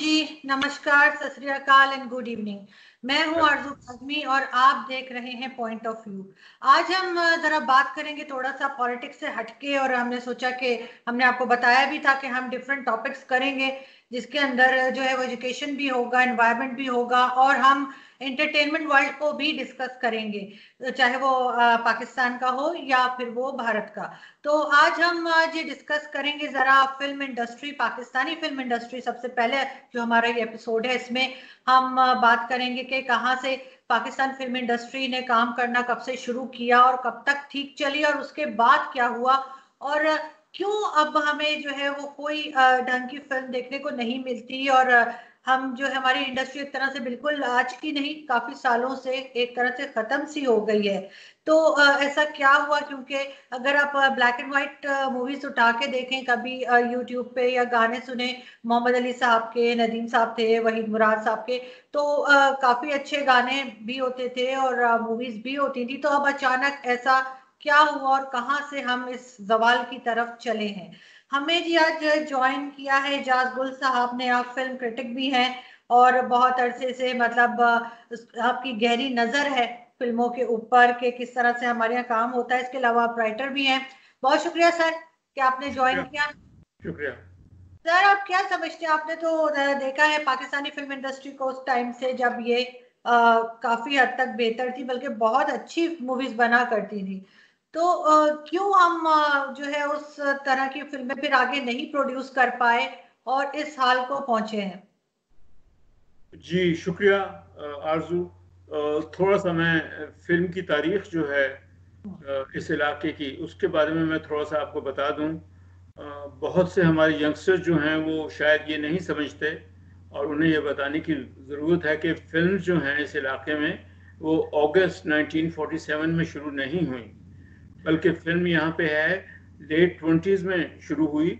जी, नमस्कार, सत श्री अकाल एंड गुड इवनिंग। मैं हूं आरजू आजमी और आप देख रहे हैं पॉइंट ऑफ व्यू। आज हम जरा बात करेंगे थोड़ा सा पॉलिटिक्स से हटके, और हमने सोचा कि हमने आपको बताया भी था कि हम डिफरेंट टॉपिक्स करेंगे जिसके अंदर जो है वो एजुकेशन भी होगा, एनवायरनमेंट भी होगा, और हम एंटरटेनमेंट वर्ल्ड को भी डिस्कस करेंगे, चाहे वो पाकिस्तान का हो या फिर वो भारत का। तो आज ये डिस्कस करेंगे जरा film industry, Pakistani film industry. सबसे पहले जो हमारा ये एपिसोड है इसमें हम बात करेंगे कि कहाँ से पाकिस्तान फिल्म इंडस्ट्री ने काम करना कब से शुरू किया और कब तक ठीक चली, और उसके बाद क्या हुआ, और क्यों अब हमें जो है वो कोई ढंग की फिल्म देखने को नहीं मिलती, और हम जो है हमारी इंडस्ट्री एक तरह से बिल्कुल आज की नहीं, काफी सालों से एक तरह से खत्म सी हो गई है। तो ऐसा क्या हुआ? क्योंकि अगर आप ब्लैक एंड व्हाइट मूवीज उठा के देखें कभी यूट्यूब पे, या गाने सुने मोहम्मद अली साहब के, नदीम साहब थे, वहीद मुराद साहब के, तो काफी अच्छे गाने भी होते थे और मूवीज भी होती थी। तो अब अचानक ऐसा क्या हुआ और कहाँ से हम इस जवाल की तरफ चले हैं? हमें जी आज ज्वाइन किया है एजाज गुल साहब ने। आप फिल्म क्रिटिक भी हैं और बहुत अरसे से मतलब आपकी गहरी नजर है फिल्मों के ऊपर के किस तरह से हमारे यहाँ काम होता है। इसके अलावा आप राइटर भी हैं। बहुत शुक्रिया सर कि आपने ज्वाइन शुक्रिया। किया। शुक्रिया। सर आप क्या समझते हैं? आपने तो देखा है पाकिस्तानी फिल्म इंडस्ट्री को उस टाइम से जब ये काफी हद तक बेहतर थी, बल्कि बहुत अच्छी मूवीज बना करती थी। तो क्यों हम जो है उस तरह की फिल्में फिर आगे नहीं प्रोड्यूस कर पाए और इस हाल को पहुंचे हैं? जी शुक्रिया आरजू। थोड़ा सा मैं फिल्म की तारीख जो है इस इलाके की, उसके बारे में मैं थोड़ा सा आपको बता दूं। बहुत से हमारे यंगस्टर्स जो हैं वो शायद ये नहीं समझते, और उन्हें ये बताने की ज़रूरत है कि फिल्म जो हैं इस इलाके में वो अगस्त 1947 में शुरू नहीं हुई, बल्कि फिल्म यहाँ पे है लेट 20s में शुरू हुई,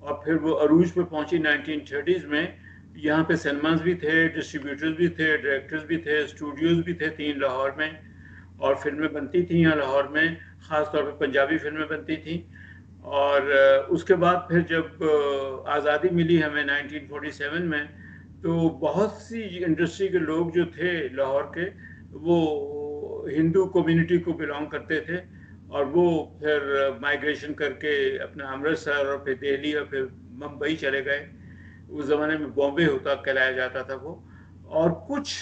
और फिर वो अरूज पे पहुंची 1930s में। यहाँ पे सिनेमाज भी थे, डिस्ट्रीब्यूटर्स भी थे, डायरेक्टर्स भी थे, स्टूडियोज भी थे 3 लाहौर में, और फिल्में बनती थी यहाँ लाहौर में। ख़ास तौर पे पंजाबी फिल्में बनती थी। और उसके बाद फिर जब आज़ादी मिली हमें 1947 में, तो बहुत सी इंडस्ट्री के लोग जो थे लाहौर के, वो हिंदू कम्युनिटी को बिलोंग करते थे, और वो फिर माइग्रेशन करके अपना अमृतसर और फिर दिल्ली और फिर मुंबई चले गए। उस ज़माने में बॉम्बे होता कहलाया जाता था वो। और कुछ,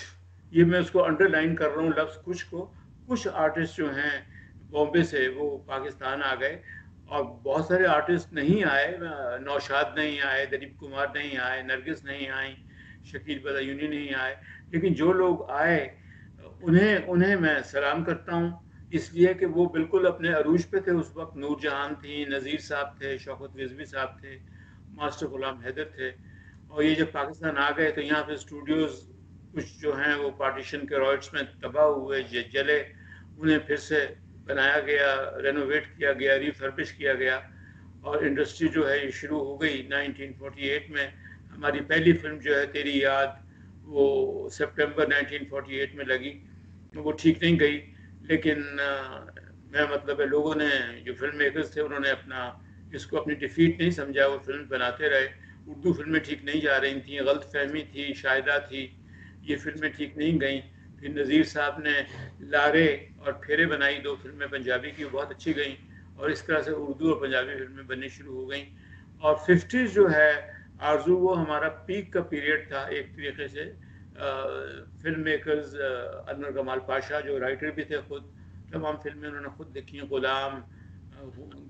ये मैं उसको अंडरलाइन कर रहा हूँ लफ्ज़ कुछ को, कुछ आर्टिस्ट जो हैं बॉम्बे से वो पाकिस्तान आ गए, और बहुत सारे आर्टिस्ट नहीं आए। नौशाद नहीं आए, दिलीप कुमार नहीं आए, नरगिस नहीं आई, शकील बदायूनी नहीं आए, लेकिन जो लोग आए उन्हें उन्हें मैं सलाम करता हूँ, इसलिए कि वो बिल्कुल अपने अरूज पे थे उस वक्त। नूरजहान थी, नज़ीर साहब थे, शौकत रिजवी साहब थे, मास्टर गुलाम हैदर थे। और ये जब पाकिस्तान आ गए तो यहाँ पे स्टूडियोज़ कुछ जो हैं वो पार्टीशन के रॉयट्स में तबाह हुए, जले, उन्हें फिर से बनाया गया, रेनोवेट किया गया, रिफर्बिश किया गया, और इंडस्ट्री जो है ये शुरू हो गई 1948 में। हमारी पहली फिल्म जो है तेरी याद, वो सितंबर 1948 में लगी। वो ठीक नहीं गई, लेकिन मैं मतलब है लोगों ने, जो फिल्म मेकर्स थे, उन्होंने अपना इसको अपनी डिफीट नहीं समझा, वो फिल्म बनाते रहे। उर्दू फिल्में ठीक नहीं जा रही थी, गलत फहमी थी, शायदा थी, ये फिल्में ठीक नहीं गई। फिर नज़ीर साहब ने लारे और फेरे बनाई, 2 फिल्में पंजाबी की, बहुत अच्छी गई, और इस तरह से उर्दू और पंजाबी फिल्में बननी शुरू हो गई। और 50s जो है आरजू, वो हमारा पीक का पीरियड था एक तरीके से। फिल्म मेकर्स अनवर कमाल पाशा जो राइटर भी थे खुद, तमाम फिल्में उन्होंने खुद लिखी हैं। गुलाम,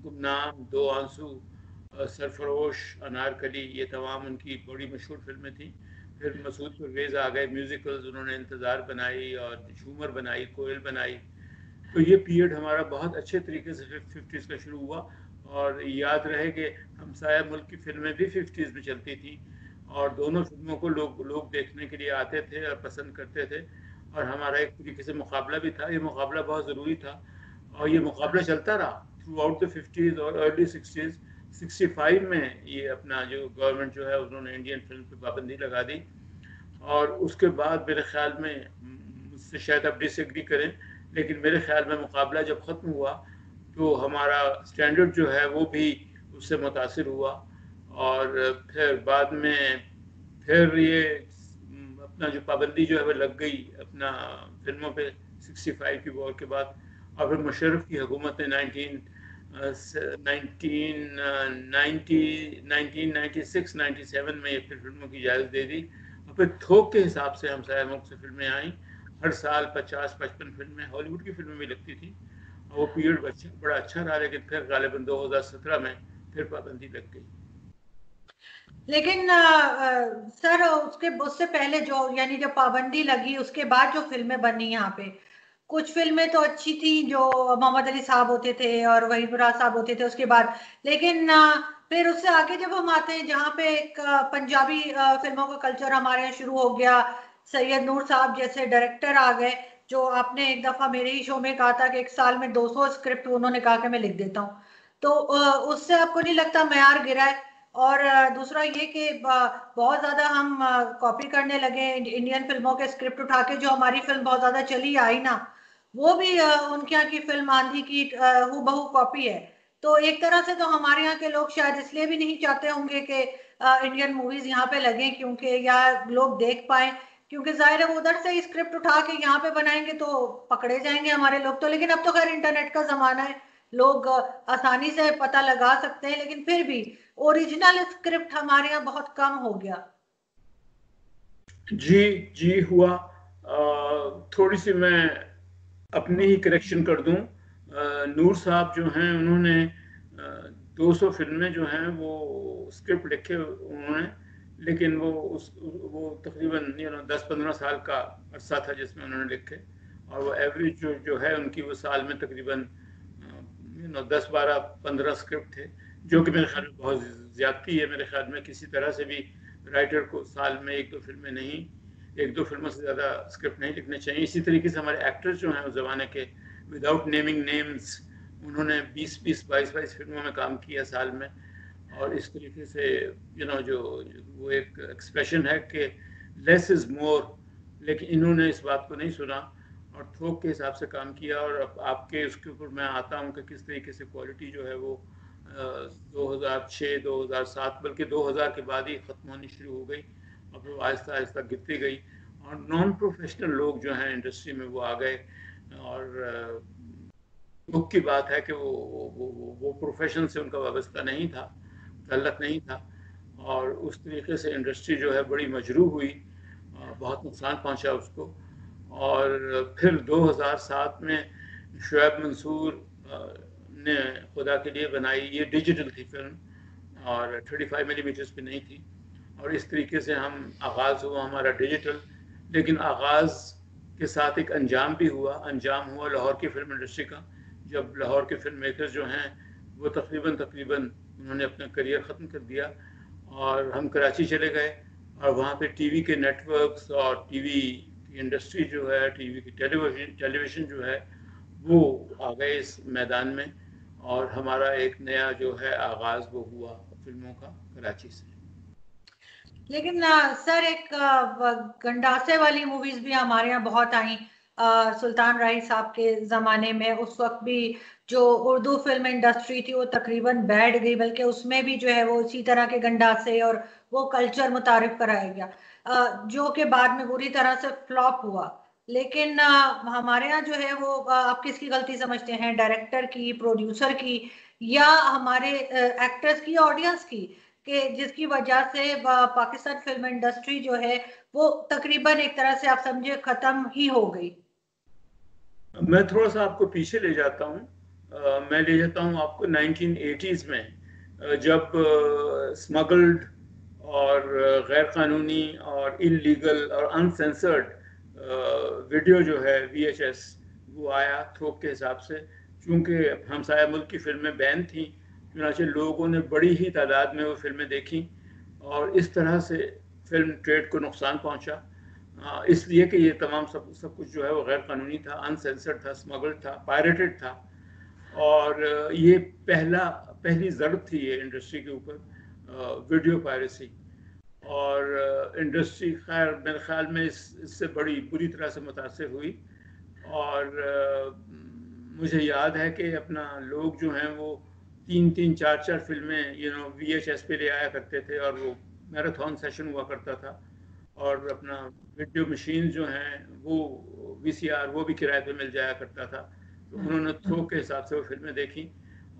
गुमनाम, दो आंसू, सरफरोश, अनारकली, ये तमाम उनकी बड़ी मशहूर फिल्में थी। फिर मसूद परवेज़ आ गए, म्यूज़िकल्स उन्होंने इंतज़ार बनाई और झूमर बनाई, कोयल बनाई। तो ये पीरियड हमारा बहुत अच्छे तरीके से 50s का शुरू हुआ। और याद रहे कि हमसाया मुल्क की फिल्में भी 50s में चलती थी, और दोनों फिल्मों को लोग लोग देखने के लिए आते थे और पसंद करते थे, और हमारा एक तरीके से मुकाबला भी था। ये मुकाबला बहुत ज़रूरी था, और ये मुकाबला चलता रहा थ्रू आउट द 50s और अर्ली 60s। 65 में ये अपना जो गवर्नमेंट जो है उन्होंने इंडियन फिल्म पे पाबंदी लगा दी, और उसके बाद मेरे ख्याल में, मुझसे शायद आप डिसएग्री करें, लेकिन मेरे ख्याल में मुकाबला जब ख़त्म हुआ तो हमारा स्टैंडर्ड जो है वो भी उससे मुतासिर हुआ। और फिर बाद में फिर ये अपना जो पाबंदी जो है वो लग गई अपना फिल्मों पे 65 की वॉर के बाद, और फिर मुशर्रफ की हुकूमत ने 1996-97 में ये फिर फिल्मों की इजाज़त दे दी, और फिर थोक के हिसाब से हमसाया मुल्क से फिल्में आई। हर साल 50-55 फिल्में, हॉलीवुड की फिल्में भी लगती थी, और वो पीरियड बड़ा अच्छा रहा, लेकिन फिर गालिबन 2017 में फिर पाबंदी लग गई। लेकिन सर उससे पहले जो यानी जब पाबंदी लगी उसके बाद जो फिल्में बनी यहाँ पे, कुछ फिल्में तो अच्छी थी जो मोहम्मद अली साहब होते थे और वहीद मुराद साहब होते थे उसके बाद। लेकिन फिर उससे आगे जब हम आते हैं जहाँ पे एक पंजाबी फिल्मों का कल्चर हमारे यहाँ शुरू हो गया, सैयद नूर साहब जैसे डायरेक्टर आ गए, जो आपने एक दफा मेरे ही शो में कहा था कि एक साल में 200 स्क्रिप्ट उन्होंने कहा कि मैं लिख देता हूँ। तो उससे आपको नहीं लगता मयार गिरा है? और दूसरा ये कि बहुत ज्यादा हम कॉपी करने लगे इंडियन फिल्मों के स्क्रिप्ट उठा के, जो हमारी फिल्म बहुत ज्यादा चली आई ना, वो भी उनके यहाँ की फिल्म आंधी की हूबहू कॉपी है। तो एक तरह से तो हमारे यहाँ के लोग शायद इसलिए भी नहीं चाहते होंगे कि इंडियन मूवीज यहाँ पे लगे, क्योंकि या लोग देख पाए, क्योंकि जाहिर है वो उधर से स्क्रिप्ट उठा के यहाँ पे बनाएंगे तो पकड़े जाएंगे हमारे लोग तो। लेकिन अब तो खैर इंटरनेट का जमाना है, लोग आसानी से पता लगा सकते हैं, लेकिन फिर भी ओरिजिनल स्क्रिप्ट हमारे यहाँ बहुत कम हो गया। जी जी हुआ। थोड़ी सी मैं अपनी ही करेक्शन कर दूं। नूर साहब जो हैं उन्होंने 200 फिल्में जो हैं वो स्क्रिप्ट लिखे उन्होंने, लेकिन वो तकरीबन 10-15 साल का अरसा था जिसमें उन्होंने लिखे, और वो एवरेज जो है उनकी वो साल में तकरीबन 10-12-15 स्क्रिप्ट थे, जो कि मेरे ख्याल में बहुत ज़्यादती है। मेरे ख्याल में किसी तरह से भी राइटर को साल में 1-2 फिल्में नहीं, 1-2 फिल्मों से ज़्यादा स्क्रिप्ट नहीं लिखने चाहिए। इसी तरीके से हमारे एक्टर्स जो हैं उस ज़माने के, विदाउट नेमिंग नेम्स, उन्होंने 20-20, 22-22 फिल्मों में काम किया साल में। और इस तरीके से जो वो एक एक्सप्रेशन है कि लेस इज़ मोर, लेकिन इन्होंने इस बात को नहीं सुना और थोक के हिसाब से काम किया। और अब आपके उसके ऊपर मैं आता हूँ कि किस तरीके से क्वालिटी जो है वो 2006-2007 बल्कि 2000 के बाद ही ख़त्म होनी शुरू हो गई, और फिर आहिस्ता आहिस्ता गिरती गई, और नॉन प्रोफेशनल लोग जो हैं इंडस्ट्री में वो आ गए। और दुख की बात है कि वो प्रोफेशन से उनका वाबस्ता नहीं था, ताल्लुक नहीं था, और उस तरीके से इंडस्ट्री जो है बड़ी मजरूह हुई, बहुत नुकसान पहुंचा उसको। और फिर 2007 में शुएब मंसूर ने खुदा के लिए बनाई, ये डिजिटल थी फिल्म और 35 मिलीमीटर्स पे नहीं थी, और इस तरीके से हम आगाज़ हुआ हमारा डिजिटल। लेकिन आगाज़ के साथ एक अंजाम भी हुआ, अंजाम हुआ लाहौर की फिल्म इंडस्ट्री का, जब लाहौर के फिल्म मेकर्स जो हैं वो तकरीबन उन्होंने अपना करियर ख़त्म कर दिया, और हम कराची चले गए, और वहाँ पे टीवी के नेटवर्क्स और टीवी की इंडस्ट्री जो है, टीवी की टेलीविज़न जो है वो आ गए इस मैदान में, और हमारा एक नया जो है आगाज़ वो हुआ फिल्मों का कराची से। लेकिन सर एक गंडासे वाली मूवीज भी हमारे यहाँ बहुत आई सुल्तान राही साहब के जमाने में। उस वक्त भी जो उर्दू फिल्म इंडस्ट्री थी वो तकरीबन बैठ गई, बल्कि उसमें भी जो है वो इसी तरह के गंडासे और वो कल्चर मुतारिफ कराया गया, जो कि बाद में बुरी तरह से फ्लॉप हुआ। लेकिन हमारे यहाँ जो है वो आप किसकी गलती समझते हैं, डायरेक्टर की, प्रोड्यूसर की, या हमारे एक्टर्स की, ऑडियंस की, कि जिसकी वजह से पाकिस्तान फिल्म इंडस्ट्री जो है वो तकरीबन एक तरह से आप समझे खत्म ही हो गई? मैं थोड़ा सा आपको पीछे ले जाता हूँ। मैं ले जाता हूँ आपको 1980s में, जब स्मगल्ड और गैर कानूनी और इलीगल और अनसेंसर्ड वीडियो जो है VHS वो आया थोक के हिसाब से। चूँकि हमसाया मुल्क की फिल्में बैन थी, चुनाचे लोगों ने बड़ी ही तादाद में वो फिल्में देखी, और इस तरह से फिल्म ट्रेड को नुकसान पहुँचा, इसलिए कि ये तमाम सब कुछ जो है वो गैर कानूनी था, अनसेंसर्ड था, स्मगल्ड था, पायरेटेड था। और ये पहली ज़रूरत थी ये इंडस्ट्री के ऊपर, वीडियो पायरेसी। और इंडस्ट्री खैर मेरे ख्याल में इससे बड़ी बुरी तरह से मुतासर हुई। और मुझे याद है कि अपना लोग जो हैं वो 3-3, 4-4 फिल्में VHS पे ले आया करते थे, और वो मैराथन सेशन हुआ करता था, और अपना वीडियो मशीन जो हैं वो वीसीआर वो भी किराए पे मिल जाया करता था। तो उन्होंने थोक के हिसाब से वो फिल्में देखी,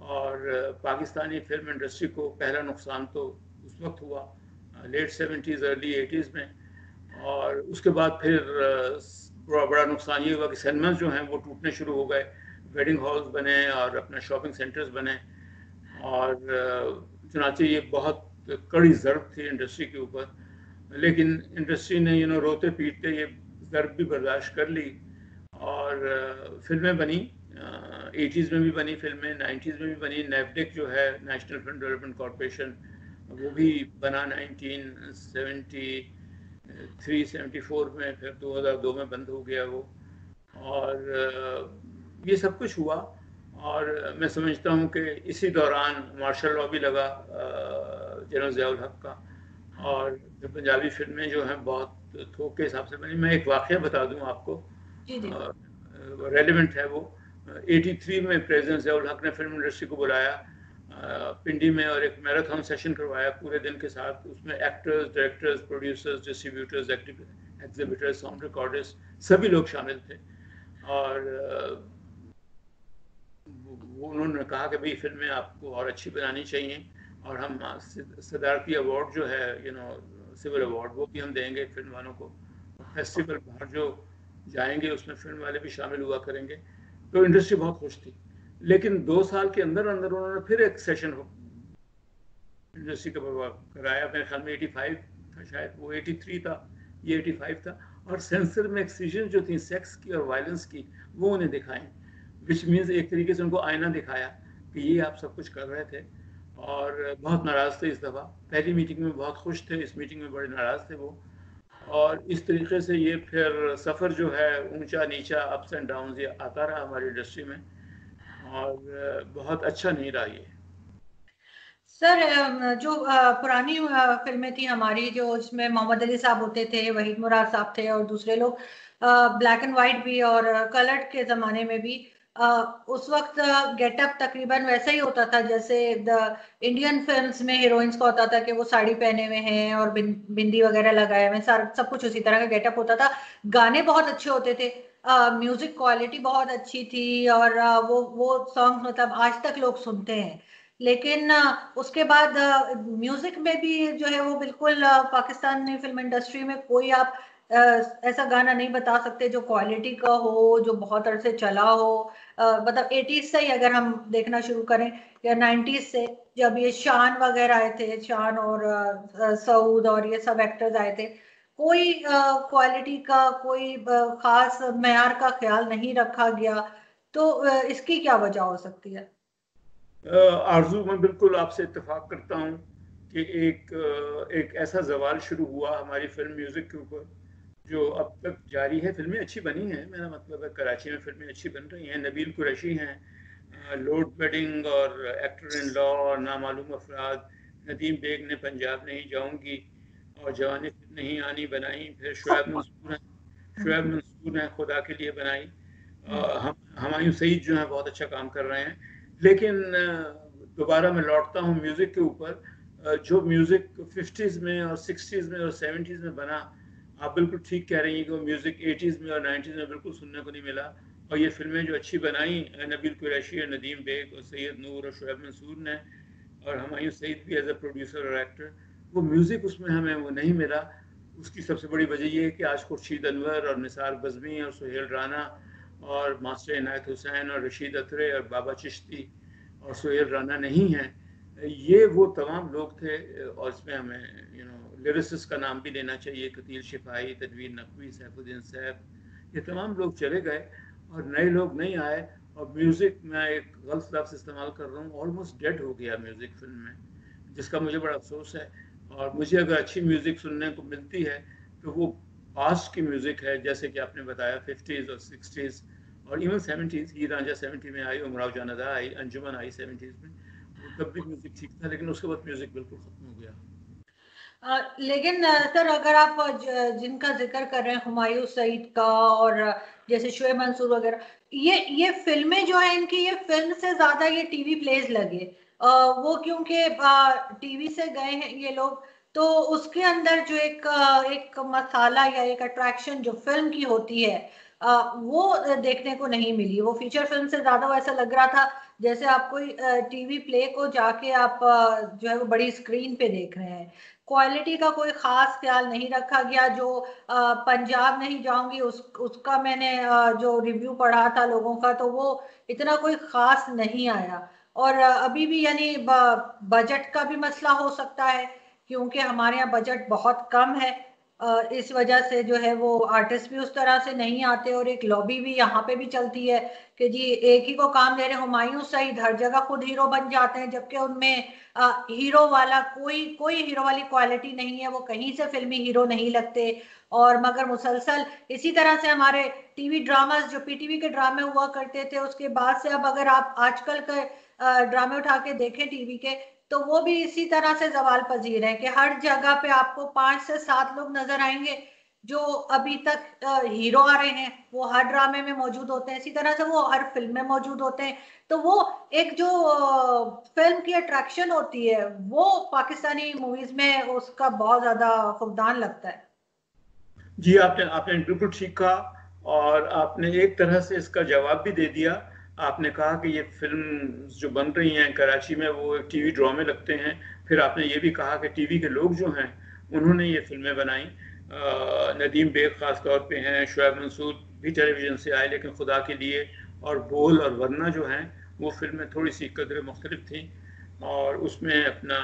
और पाकिस्तानी फिल्म इंडस्ट्री को पहला नुकसान तो उस वक्त हुआ लेट 70s अर्ली 80s में, और उसके बाद फिर बड़ा नुकसान ये हुआ कि सिनेमा जो हैं वो टूटने शुरू हो गए, वेडिंग हॉल्स बने और अपना शॉपिंग सेंटर्स बने, और चुनाचे ये बहुत कड़ी ज़र्ब थी इंडस्ट्री के ऊपर। लेकिन इंडस्ट्री ने रोते पीटते ये ज़र्ब भी बर्दाश्त कर ली, और फिल्में बनी, 80s में भी बनी फिल्में, 90s में भी बनी। नेफडिक जो है नेशनल फिल्म डेवलपमेंट कॉरपोरेशन, वो भी बना 1973-74 में, फिर 2002 में बंद हो गया वो, और ये सब कुछ हुआ। और मैं समझता हूँ कि इसी दौरान मार्शल लॉ भी लगा जनरल ज़ियाउल हक का, और जो पंजाबी फिल्में जो हैं बहुत थोक के हिसाब से बनी। मैं एक वाक़या बता दूँ आपको, रेलिवेंट है वो। 83 में प्रेसिडेंट ज़ियाउल हक ने फिल्म इंडस्ट्री को बुलाया पिंडी में, और एक मैराथन सेशन करवाया पूरे दिन के साथ। उसमें actors, directors, producers, distributors, exhibitors, sound recorders, सभी लोग शामिल थे। और उन्होंने कहा कि भाई फिल्में आपको और अच्छी बनानी चाहिए, और हम सदारती अवार्ड जो है सिविल अवार्ड वो भी हम देंगे फिल्म वालों को। फेस्टिवल बाहर जो जाएंगे उसमें फिल्म वाले भी शामिल हुआ करेंगे। तो इंडस्ट्री बहुत खुश थी। लेकिन 2 साल के अंदर अंदर उन्होंने फिर एक सेशन इंडस्ट्री का कराया, मेरे ख्याल में 85 था शायद, वो 83 था, ये 85 था। और सेंसर में एक्सीजन जो थी सेक्स की और वायलेंस की, वो उन्हें दिखाएं, विच मीन्स एक तरीके से उनको आईना दिखाया कि ये आप सब कुछ कर रहे थे। और बहुत नाराज़ थे इस दफ़ा। पहली मीटिंग में बहुत खुश थे, इस मीटिंग में बड़े नाराज़ थे वो। और इस तरीके से ये फिर सफ़र जो है ऊंचा नीचा, अप्स एंड डाउन, ये आता रहा हमारी इंडस्ट्री में, और बहुत अच्छा नहीं रहा ये। सर, जो पुरानी फिल्में थी हमारी, जो इसमें मोहम्मद अली साहब होते थे, वहीद मुराद साहब थे और दूसरे लोग, ब्लैक एंड वाइट भी और कलर्ड के जमाने में भी, उस वक्त गेटअप तकरीबन वैसा ही होता था जैसे द इंडियन फिल्म्स में हीरोइंस का होता था कि वो साड़ी पहने हुए हैं और बिंदी वगैरह लगाए हुए, सब कुछ उसी तरह का गेटअप होता था। गाने बहुत अच्छे होते थे, म्यूजिक क्वालिटी बहुत अच्छी थी, और वो सॉन्ग मतलब आज तक लोग सुनते हैं। लेकिन उसके बाद म्यूजिक में भी जो है वो बिल्कुल पाकिस्तानी फिल्म इंडस्ट्री में कोई आप ऐसा गाना नहीं बता सकते जो क्वालिटी का हो, जो बहुत अरसे चला हो। मतलब 80s से ही अगर हम देखना शुरू करें, या 90s से, जब ये शान वगैरह आए थे, शान और सऊद और ये सब एक्टर्स आए थे, कोई क्वालिटी का कोई खास मेयार का ख्याल नहीं रखा गया। तो इसकी क्या वजह हो सकती है? आरजू, मैं बिल्कुल आपसे इत्तेफाक करता हूँ कि एक ऐसा जवाल शुरू हुआ हमारी फिल्म म्यूजिक के ऊपर जो अब तक जारी है। फिल्में अच्छी बनी हैं, मेरा मतलब है कराची में फिल्में अच्छी बन रही हैं। नबील कुरैशी हैं, लोड बेडिंग और एक्टर इन लॉ और नामालूम अफराद, नदीम बेग ने पंजाब नहीं जाऊंगी और जवानी नहीं आनी बनाई, फिर शुएब मंसूर ने खुदा के लिए बनाई, हुमायूं सईद जो है बहुत अच्छा काम कर रहे हैं। लेकिन दोबारा मैं लौटता हूँ म्यूज़िक के ऊपर। जो म्यूज़िक 50s में और 60s में और 70s में बना, आप बिल्कुल ठीक कह रही हैं कि वो म्यूज़िक 80s में और 90s में बिल्कुल सुनने को नहीं मिला। और ये फिल्में जो अच्छी बनाई नबील कुरैशी और नदीम बेग और सैयद नूर और शुएब मंसूर ने, और हुमायूं सईद भी एज ए प्रोड्यूसर और एक्टर, वो म्यूज़िक उसमें हमें वो नहीं मिला। उसकी सबसे बड़ी वजह ये है कि आज खुर्शीद अनवर और निसार बज़मी और सुहेल राना और मास्टर इनायत हुसैन और रशीद अतरे और बाबा चिश्ती और सुहेल राना नहीं हैं। ये वो तमाम लोग थे। और इसमें हमें लिरिसिस्ट का नाम भी लेना चाहिए, कतील शिफाई, तदवीर नकवी, सैफुद्दीन सैफ, ये तमाम लोग चले गए और नए लोग नहीं आए। और म्यूज़िक, मैं एक गलत लफ्ज़ इस्तेमाल कर रहा हूँ, ऑलमोस्ट डेड हो गया म्यूज़िक फिल्म में, जिसका मुझे बड़ा अफसोस है। और मुझे अगर अच्छी म्यूज़िक सुनने को मिलती है तो वो पास्ट की म्यूज़िक है, जैसे कि आपने बताया 50s और 60s और इवन 70s। हीर रांझा 70 में आई, उमराव जान अदा आई, अंजुमन आई 70s में। तब भी म्यूज़िक ठीक था, लेकिन उसके बाद म्यूज़िक बिल्कुल ख़त्म हो गया। लेकिन सर, अगर आप जिनका जिक्र कर रहे हैं, हुमायूं सईद का और जैसे शुएब मंसूर वगैरह, ये फिल्में जो है इनकी, ये फिल्म से ज्यादा ये टीवी प्लेज लगे। वो क्योंकि टीवी से गए हैं ये लोग, तो उसके अंदर जो एक मसाला या एक अट्रैक्शन जो फिल्म की होती है वो देखने को नहीं मिली। वो फीचर फिल्म से ज्यादा ऐसा लग रहा था जैसे आप कोई टीवी प्ले को जाके आप जो है वो बड़ी स्क्रीन पे देख रहे हैं। क्वालिटी का कोई खास ख्याल नहीं रखा गया। जो पंजाब नहीं जाऊंगी उसका मैंने जो रिव्यू पढ़ा था लोगों का, तो वो इतना कोई खास नहीं आया। और अभी भी यानी बजट का भी मसला हो सकता है, क्योंकि हमारे यहाँ बजट बहुत कम है। इस वजह से जो है वो आर्टिस्ट भी उस तरह से नहीं आते, और एक लॉबी भी यहाँ पे भी चलती है कि जी एक ही को काम दे रहे, हुमायूं सईद हर जगह खुद हीरो बन जाते हैं, जबकि उनमें हीरो वाला कोई कोई हीरो वाली क्वालिटी नहीं है, वो कहीं से फिल्मी हीरो नहीं लगते। और मगर मुसलसल इसी तरह से हमारे टीवी ड्रामास जो पीटीवी के ड्रामे हुआ करते थे, उसके बाद से अब अगर आप आजकल के ड्रामे उठा के देखें टीवी के, तो वो भी इसी तरह से जवाल पजीर है कि हर जगह पे आपको 5 से 7 लोग नजर आएंगे जो अभी तक हीरो आ रहे हैं, वो हर ड्रामे में मौजूद होते हैं, इसी तरह से वो हर फिल्म में मौजूद होते हैं। तो वो एक जो फिल्म की अट्रैक्शन होती है वो पाकिस्तानी मूवीज में उसका बहुत ज्यादा फुकदान लगता है। जी, आपने आपने बिल्कुल ठीक कहा, और आपने एक तरह से इसका जवाब भी दे दिया। आपने कहा कि ये फिल्म जो बन रही हैं कराची में वो एक टीवी ड्रामे लगते हैं। फिर आपने ये भी कहा कि टीवी के लोग जो हैं उन्होंने ये फिल्में बनाई। नदीम बेग ख़ास तौर पे हैं, शुएब मंसूर भी टेलीविज़न से आए, लेकिन खुदा के लिए और बोल और वरना जो हैं वो फिल्में थोड़ी सी कदर मुख्तलिफ थी, और उसमें अपना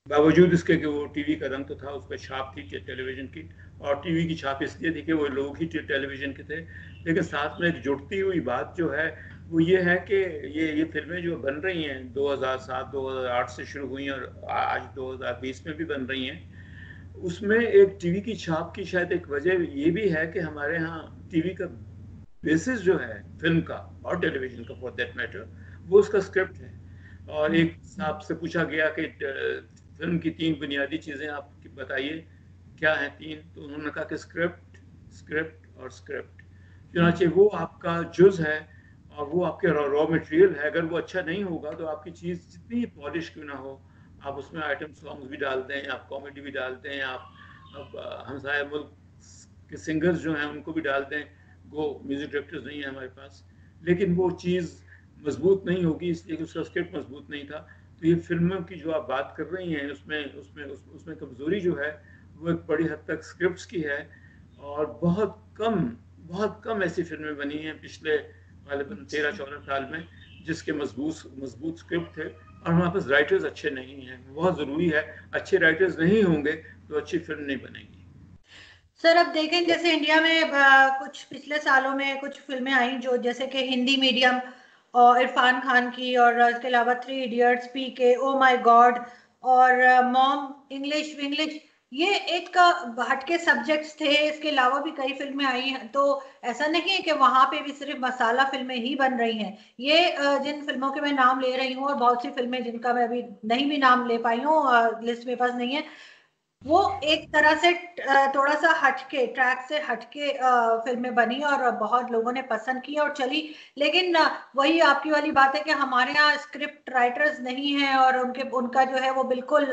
बावजूद इसके कि वो टीवी का रंग तो था, उस पर छाप थी टेलीविज़न की, और टीवी की छाप इसलिए थी कि वो लोग ही टेलीविज़न के थे। लेकिन साथ में एक जुड़ती हुई बात जो है वो ये है कि ये फिल्में जो बन रही हैं 2007-2008 से शुरू हुई और आज 2020 में भी बन रही हैं, उसमें एक टीवी की छाप की शायद एक वजह ये भी है कि हमारे यहाँ टीवी का बेसिस जो है फिल्म का और टेलीविज़न का फॉर दैट मैटर वो उसका स्क्रिप्ट है। और एक साहब से पूछा गया कि फिल्म की 3 बुनियादी चीज़ें आप बताइए, क्या हैं 3? तो उन्होंने कहा कि स्क्रिप्ट, स्क्रिप्ट और स्क्रिप्ट। चुनांचे वो आपका जुज़ है और वो आपके रॉ मटेरियल है। अगर वो अच्छा नहीं होगा तो आपकी चीज़ जितनी पॉलिश क्यों ना हो, आप उसमें आइटम सॉन्ग्स भी डाल दें, आप कॉमेडी भी डाल दें, आप हमसाया मुल्क के सिंगर्स जो हैं उनको भी डाल दें, वो म्यूज़िक डायरेक्टर्स नहीं है हमारे पास, लेकिन वो चीज़ मजबूत नहीं होगी इसलिए कि उसका स्क्रिप्ट मजबूत नहीं था। तो ये फिल्मों की जो आप बात कर रही हैं उसमें कमज़ोरी जो है वो एक बड़ी हद तक स्क्रिप्ट्स की है, और बहुत कम ऐसी फिल्में बनी हैं पिछले ग़ालिबन 13-14 साल में जिसके मजबूत स्क्रिप्ट थे, और हमारे पास राइटर्स अच्छे नहीं हैं। बहुत ज़रूरी है, अच्छे राइटर्स नहीं होंगे तो अच्छी फिल्म नहीं बनेगी। सर अब देखें जैसे इंडिया में कुछ पिछले सालों में कुछ फिल्में आई जो जैसे कि हिंदी मीडियम और इरफान खान की, और इसके अलावा 3 idiots, PK, oh my god, और मॉम, इंग्लिश विंग्लिश, ये एक हटके सब्जेक्ट्स थे। इसके अलावा भी कई फिल्में आई हैं, तो ऐसा नहीं है कि वहां पे भी सिर्फ मसाला फिल्में ही बन रही हैं। ये जिन फिल्मों के मैं नाम ले रही हूँ और बहुत सी फिल्में जिनका मैं अभी नहीं भी नाम ले पाई हूँ, लिस्ट मेरे पास नहीं है, वो एक तरह से थोड़ा सा हटके ट्रैक से हटके फिल्में बनी और बहुत लोगों ने पसंद की और चली। लेकिन वही आपकी वाली बात है कि हमारे यहाँ स्क्रिप्ट राइटर्स नहीं है, और उनका जो है वो बिल्कुल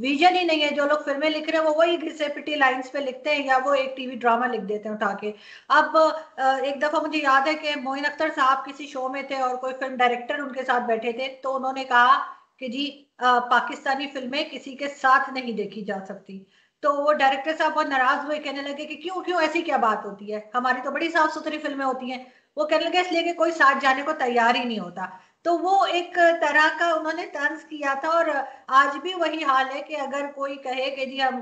विजन ही नहीं है। जो लोग फिल्में लिख रहे हैं वो वही घिसे पिटी लाइंस पे लिखते हैं, या वो एक टीवी ड्रामा लिख देते हैं उठा के। अब एक दफा मुझे याद है कि मोइन अख्तर साहब किसी शो में थे और कोई फिल्म डायरेक्टर उनके साथ बैठे थे, तो उन्होंने कहा कि जी पाकिस्तानी फिल्में किसी के साथ नहीं देखी जा सकती। तो वो डायरेक्टर साहब बहुत नाराज हुए, कहने लगे कि क्यों क्यों ऐसी क्या बात होती है, हमारी तो बड़ी साफ सुथरी फिल्में होती हैं। वो कहने लगे इसलिए कि कोई साथ जाने को तैयार ही नहीं होता। तो वो एक तरह का उन्होंने तंज किया था, और आज भी वही हाल है कि अगर कोई कहे कि जी हम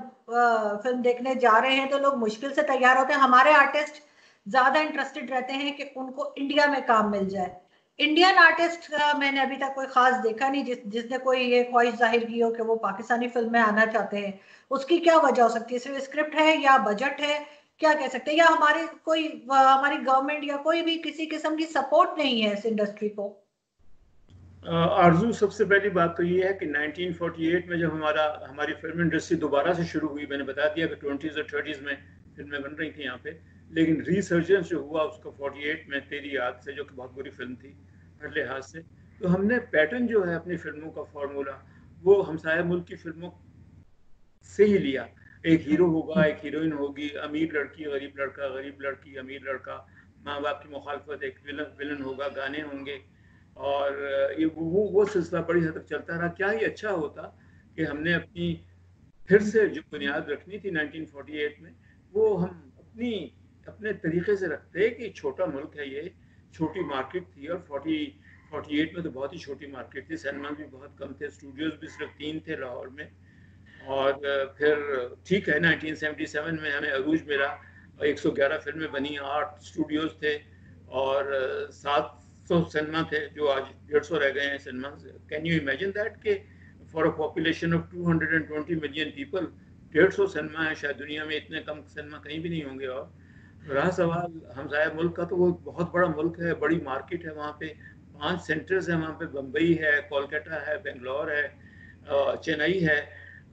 फिल्म देखने जा रहे हैं तो लोग मुश्किल से तैयार होते हैं। हमारे आर्टिस्ट ज्यादा इंटरेस्टेड रहते हैं कि उनको इंडिया में काम मिल जाए। इंडियन आर्टिस्ट का मैंने अभी तक कोई खास देखा नहीं जिसने कोई ये ख्वाहिश जाहिर की हो कि वो पाकिस्तानी फिल्म में आना चाहते हैं। उसकी क्या वजह हो सकती है? सिर्फ स्क्रिप्ट है या बजट है, क्या कह सकते हैं, या हमारी गवर्नमेंट या कोई भी किसी किस्म की सपोर्ट नहीं है इस इंडस्ट्री को? आरजू, सबसे पहली बात तो ये है कि 1948 में जब हमारी फिल्म इंडस्ट्री दोबारा से शुरू हुई, मैंने बता दिया कि 20s और 30s में फिल्में बन रही थी यहाँ पे, लेकिन रिसर्जेंस जो हुआ उसका 48 में तेरी याद से, जो कि बहुत बुरी फिल्म थी हर लिहाज से। तो हमने पैटर्न जो है अपनी फिल्मों का फॉर्मूला वो हमसाया मुल्क की फिल्मों से ही लिया। एक हीरो होगा, एक हीरोइन होगी, अमीर लड़की, गरीब लड़की, अमीर लड़का, माँ बाप की मुखालफत, एक विलन होगा, गाने होंगे, और ये वो सिलसिला बड़ी हद तक चलता रहा। क्या ही अच्छा होता कि हमने अपनी फिर से जो बुनियाद रखनी थी 1948 में, वो हम अपने तरीके से रखते कि छोटा मुल्क है ये, छोटी मार्केट थी, और 48 में तो बहुत ही छोटी मार्केट थी, सिनेमा भी बहुत कम थे, स्टूडियोज भी सिर्फ 3 थे लाहौर में। और फिर ठीक है 1977 में हमें अरूज मिला, 111 फिल्में बनी, 8 स्टूडियोज थे, और 700 सिनेमा थे, जो आज 150 रह गए हैं cinema. Can you imagine that कि for a population of 220 million people 150 cinema है? शायद दुनिया में इतने कम सिनेमा कहीं भी नहीं होंगे। और रहा सवाल हमसाया मुल्क का, तो वो बहुत बड़ा मुल्क है, बड़ी मार्केट है, वहाँ पे 5 सेंटर्स हैं, वहाँ पे बम्बई है, कोलकाता है, बेंगलोर है, चेन्नई है,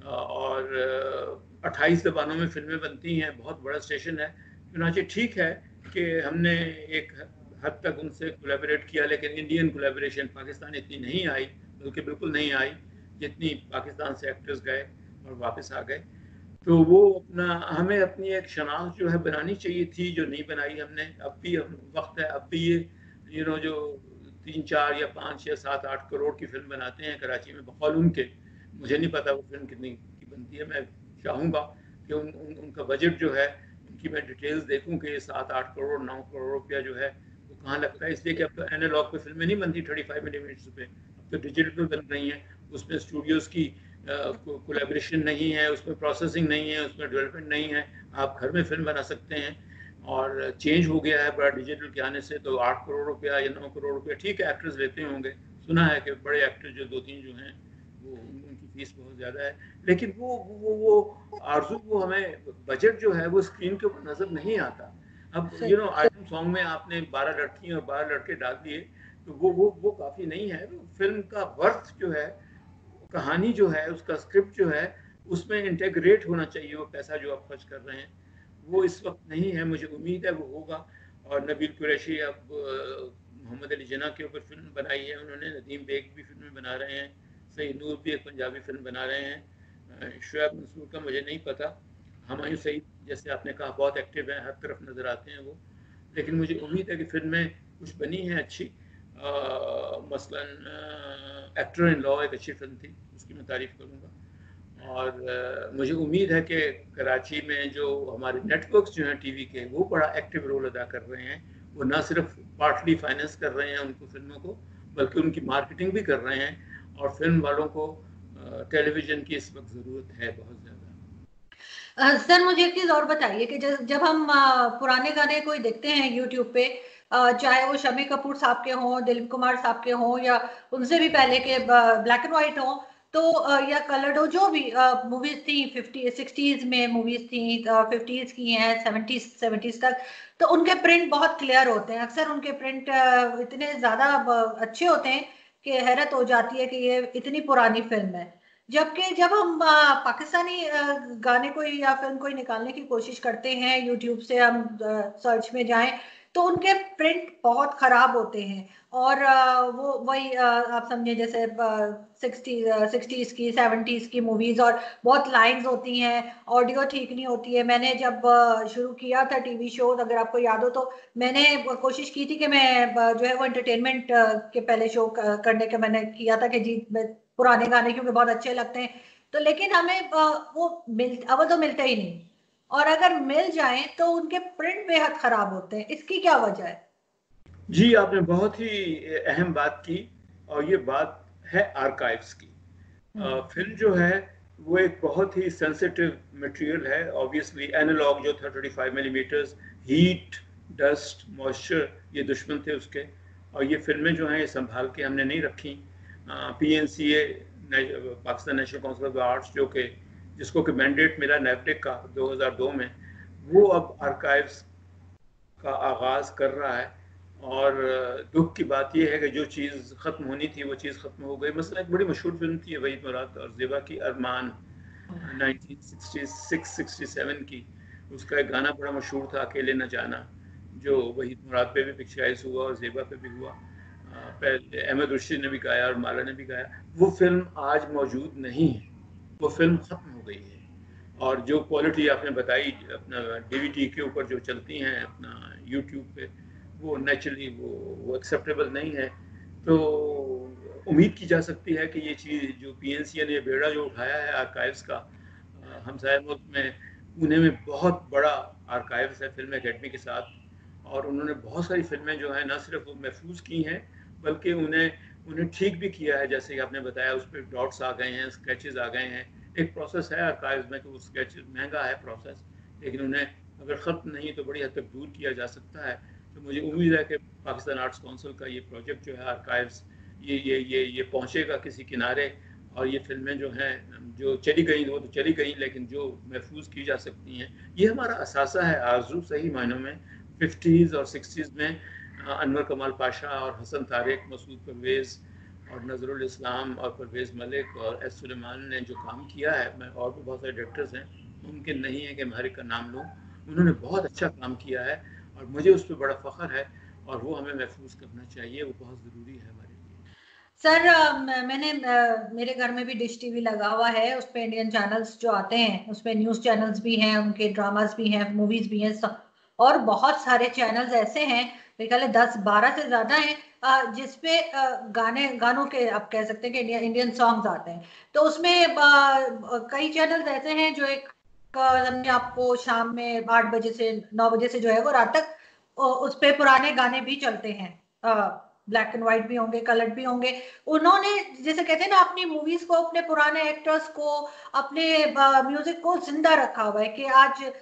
और 28 ज़बानों में फिल्में बनती हैं, बहुत बड़ा स्टेशन है। चुनांचे ठीक है कि हमने एक हद तक उनसे कोलैबोरेट किया, लेकिन इंडियन कोलैबोरेशन पाकिस्तान इतनी नहीं आई, बल्कि बिल्कुल नहीं आई जितनी पाकिस्तान से एक्टर्स गए और वापस आ गए। तो वो हमें अपनी एक शनाख्त जो है बनानी चाहिए थी, जो नहीं बनाई हमने। अब भी वक्त है, अब भी ये जो 3-4 या 5 या 7-8 करोड़ की फिल्म बनाते हैं कराची में बकौल उनके, मुझे नहीं पता वो फिल्म कितनी की बनती है। मैं चाहूँगा कि उनका बजट जो है, उनकी मैं डिटेल्स देखूं कि 7-8 करोड़ 9 करोड़ रुपया जो है वो कहाँ लगता है। इसलिए कि अब तो एनालॉग पे फिल्में नहीं बनती 35 मिलीमीटर पे, अब तो डिजिटल पे बन रही हैं, उसमें स्टूडियोज़ की कोलैबोरेशन नहीं है, उसमें प्रोसेसिंग नहीं है, उसमें डेवलपमेंट नहीं है। आप घर में फिल्म बना सकते हैं, और चेंज हो गया है बड़ा डिजिटल के आने से। तो 8 करोड़ रुपया या 9 करोड़ रुपया ठीक है एक्टर्स लेते होंगे, सुना है कि बड़े एक्टर जो 2-3 जो हैं वो उनकी फीस बहुत ज़्यादा है। लेकिन वो आरज़ू, वो हमें बजट जो है वो स्क्रीन के ऊपर नज़र नहीं आता। अब आइटम सॉन्ग में आपने 12 लड़कियाँ और 12 लड़के डाल दिए, तो वो काफ़ी नहीं है। फिल्म का वर्थ जो है, कहानी जो है, उसका स्क्रिप्ट जो है, उसमें इंटेग्रेट होना चाहिए वो पैसा जो आप खर्च कर रहे हैं। वो इस वक्त नहीं है, मुझे उम्मीद है वो होगा। और नबील कुरैशी अब मोहम्मद अली जिन्ना के ऊपर फिल्म बनाई है उन्होंने, नदीम बेग भी फिल्में बना रहे हैं, सईद नूर भी एक पंजाबी फिल्म बना रहे हैं, शुएब मंसूर का मुझे नहीं पता, हुमायूं सईद जैसे आपने कहा बहुत एक्टिव हैं, हर तरफ नज़र आते हैं वो। लेकिन मुझे उम्मीद है कि फिल्में कुछ बनी हैं अच्छी। मसलन एक्टर इन लॉ एक अच्छी फिल्म थी, उसकी मैं तारीफ़ करूँगा। और मुझे उम्मीद है कि कराची में जो हमारे नेटवर्क्स जो हैं टीवी के, वो बड़ा एक्टिव रोल अदा कर रहे हैं। वो ना सिर्फ पार्टली फाइनेंस कर रहे हैं उनको फिल्मों को, बल्कि उनकी मार्केटिंग भी कर रहे हैं। और फिल्म वालों को टेलीविज़न की इस वक्त ज़रूरत है बहुत ज़्यादा। सर मुझे एक चीज और बताइए कि जब हम पुराने गाने कोई देखते हैं यूट्यूब पे, चाहे वो शम्मी कपूर साहब के हों, दिलीप कुमार साहब के हों, या उनसे भी पहले के ब्लैक एंड व्हाइट हों, तो या कलर्ड हो, जो भी मूवीज थी 60s में मूवीज थी, 50s की हैं, 70s तक, तो उनके प्रिंट बहुत क्लियर होते हैं। अक्सर उनके प्रिंट इतने ज्यादा अच्छे होते हैं कि हैरत हो जाती है कि ये इतनी पुरानी फिल्म है। जबकि जब हम पाकिस्तानी गाने कोई या फिल्म कोई निकालने की कोशिश करते हैं, यूट्यूब से हम सर्च में जाएं, तो उनके प्रिंट बहुत खराब होते हैं। और वो वही आप समझे जैसे 60s की 70s की मूवीज, और बहुत लाइंस होती हैं, ऑडियो ठीक नहीं होती है। मैंने जब शुरू किया था टीवी शो, अगर आपको याद हो, तो मैंने कोशिश की थी कि मैं जो है वो एंटरटेनमेंट के पहले शो करने का मैंने किया था कि जी पुराने गाने क्योंकि बहुत अच्छे लगते हैं। तो लेकिन हमें वो अव्वल तो मिलते ही नहीं, और अगर मिल जाएं तो उनके प्रिंट बेहद खराब होते हैं। इसकी क्या वजह है? जी, आपने बहुत ही अहम बात की, और ये बात है आर्काइव्स की। फिल्म जो है वो एक बहुत ही सेंसिटिव मटेरियल है। ऑब्वियसली एनालॉग जो था 35 मिलीमीटर्स, हीट, डस्ट, मॉइस्चर, ये दुश्मन थे उसके। और ये फिल्में जो हैं ये संभाल के हमने नहीं रखी। PNCA, Pakistan national council of the arts, जिसको कि मैंडेट मिला नेफडेक का 2002 में, वो अब आर्काइव्स का आगाज़ कर रहा है। और दुख की बात यह है कि जो चीज़ ख़त्म होनी थी वो चीज़ ख़त्म हो गई। मसलन एक बड़ी मशहूर फिल्म थी वहीद मुराद और ज़ेबा की, अरमान, 1966-67 की। उसका एक गाना बड़ा मशहूर था, अकेले न जाना, जो वहीद मुराद पे भी पिक्चराइज हुआ और ज़ेबा पे भी हुआ। पहले अहमद रुशी ने भी गाया और माला ने भी गाया, वो फिल्म आज मौजूद नहीं है, वो फिल्म ख़त्म हो गई है। और जो क्वालिटी आपने बताई अपना डीवीडी के ऊपर जो चलती हैं अपना यूट्यूब पे, वो नेचुरली वो एक्सेप्टेबल नहीं है। तो उम्मीद की जा सकती है कि ये चीज़ जो पीएनसीए ने बेड़ा जो उठाया है आर्काइव्स का, हमसाया मुल्क में पुणे में बहुत बड़ा आर्काइव्स है फिल्म एकेडमी के साथ, और उन्होंने बहुत सारी फिल्में जो हैं न सिर्फ वो महफूज की हैं बल्कि उन्हें ठीक भी किया है। जैसे कि आपने बताया उस पर डॉट्स आ गए हैं, स्केचेस आ गए हैं। एक प्रोसेस है आर्काइव्स में कि वो स्केचेस महंगा है प्रोसेस, लेकिन उन्हें अगर ख़त्म नहीं तो बड़ी हद तक दूर किया जा सकता है। तो मुझे उम्मीद है कि पाकिस्तान आर्ट्स काउंसिल का ये प्रोजेक्ट जो है आर्काइव्स, ये पहुँचेगा किसी किनारे, और ये फिल्में जो हैं जो चली गई वो तो चली गई, लेकिन जो महफूज की जा सकती हैं, ये हमारा असासा है आरज़ू सही मायनों में। 50s और 60s में अनवर कमाल पाशा और हसन तारिक, मसूद परवेज़ और नज़रुल इस्लाम और परवेज़ मलिक और एस सुलेमान ने जो काम किया है, मैं और भी बहुत सारे डायरेक्टर्स हैं, मुमकिन नहीं है कि मैं हर एक का नाम लूँ, उन्होंने बहुत अच्छा काम किया है और मुझे उस पर बड़ा फ़ख्र है, और वो हमें महफूज करना चाहिए, वो बहुत ज़रूरी है हमारे लिए। सर मैंने मेरे घर में भी डिश टीवी लगा हुआ है, उस पे इंडियन चैनल्स जो आते हैं, उस पे न्यूज़ चैनल्स भी हैं, उनके ड्रामास भी हैं, मूवीज भी हैं, और बहुत सारे चैनल्स ऐसे हैं, मेरे ख्याल है 10-12 से ज्यादा हैं, जिसपे गानों के आप कह सकते हैं कि इंडियन सॉन्ग्स आते हैं। तो उसमें कई चैनल्स ऐसे हैं जो एक समझे आपको शाम में 8 बजे से 9 बजे से जो है वो रात तक उस पे पुराने गाने भी चलते हैं, ब्लैक एंड व्हाइट भी होंगे, कलर्ड भी होंगे। उन्होंने जैसे कहते हैं ना अपनी मूवीज को, अपने पुराने एक्टर्स को, अपने म्यूजिक को जिंदा रखा हुआ है कि आज